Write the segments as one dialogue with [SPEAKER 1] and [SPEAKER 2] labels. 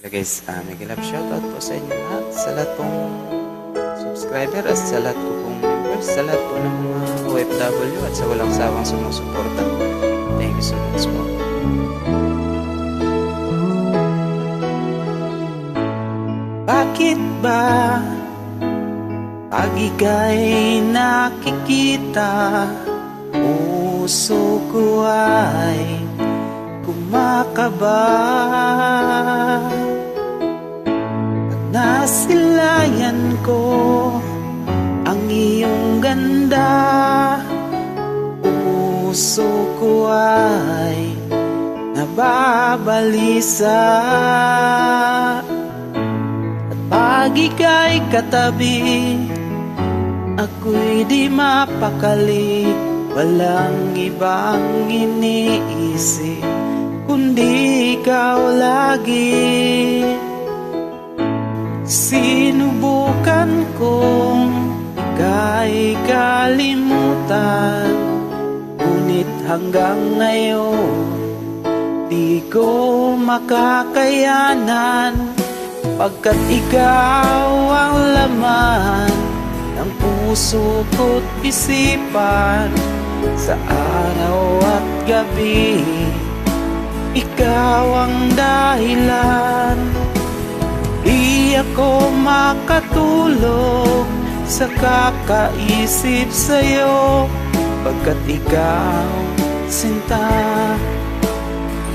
[SPEAKER 1] Hello guys, mega love shoutout po sa inyo lahat, sa lahat pong subscriber at sa lahat po pong members, sa lahat po ng mga OFW at sa walang sawang sumusuporta. Thank you so much po. Bakit ba pag ika'y nakikita, puso ko ay kumakaba at nasilayan ko ang iyong ganda? Puso ko ay nababalisa at pag ika'y katabi, ako'y di mapakali. Walang ibang iniisip kundi ikaw lagi. Sinubukan kong ika'y kalimutan, ngunit hanggang ngayon di ko makakayanan, pagkat ikaw ang laman ng puso ko't isipan. Sa araw at gabi, ikaw ang dahilan. Di ako makatulog sa kakaisip sa'yo, pagkat ikaw, sinta,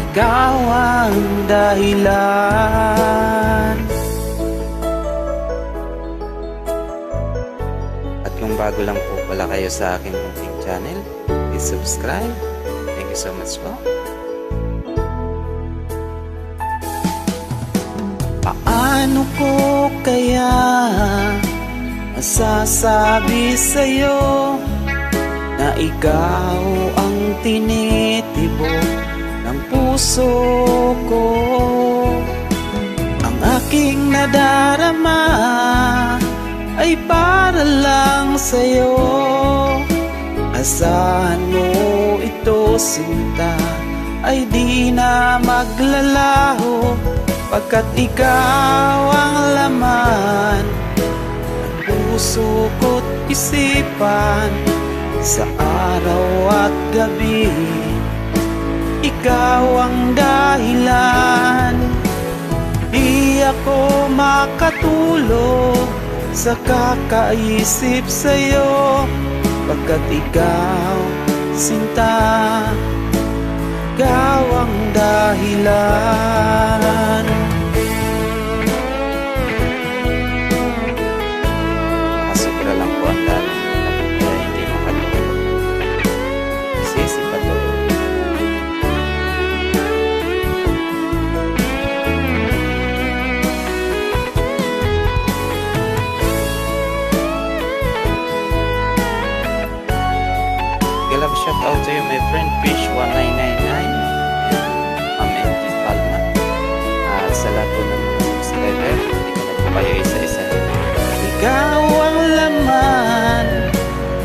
[SPEAKER 1] ikaw ang dahilan. At kung bago lang po pala kayo sa aking munting channel, please subscribe. Thank you so much po. Paano ko kaya masasabi sa'yo na ikaw ang tinitibok ng puso ko? Ang aking nadarama ay para lang sa'yo. Asahan mo ito, sinta, ay di na maglalaho, pagkat ikaw ang laman ng puso ko't isipan. Sa araw at gabi, ikaw ang dahilan. Di ako makatulog sa kakaisip sa'yo, pagkat ikaw, sinta, ikaw ang dahilan. Makasubra lang po ang dami na hindi makatulog. Sisi patulog. Shout out to you, my friend Fish1999 and MG Palma. Sa lahat po ng mga subscriber, hindi ko na po kayo isa-isa. Ikaw ang laman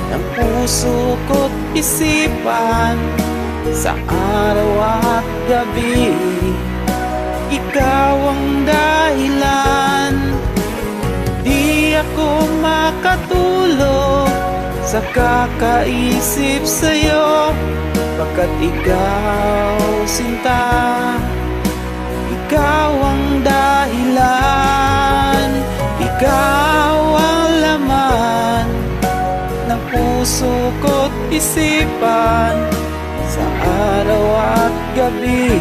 [SPEAKER 1] ng puso ko't isipan. Sa araw at gabi, ikaw ang dahilan. Di ako makatulog sa kakaisip sa'yo, pagkat ikaw, sinta, ikaw ang dahilan. Ikaw ang laman ng puso ko't isipan. Sa araw at gabi,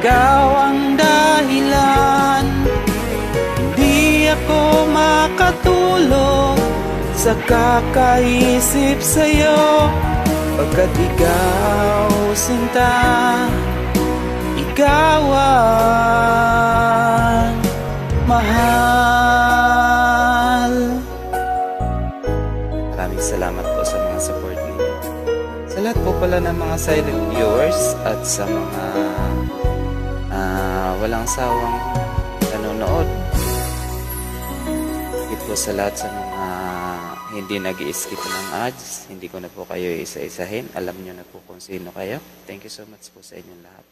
[SPEAKER 1] ikaw ang dahilan. Hindi ako makatulog sa kakaisip sa'yo, pagkat ikaw, sinta, ikaw ang mahal. Maraming salamat po sa mga support ninyo. Sa lahat po pala ng mga silent viewers at sa mga walang sawang nanonood. Higit po sa lahat sa mga hindi nag-i-skip ng ads, hindi ko na po kayo isa-isahin. Alam nyo na po kung sino kayo. Thank you so much po sa inyong lahat.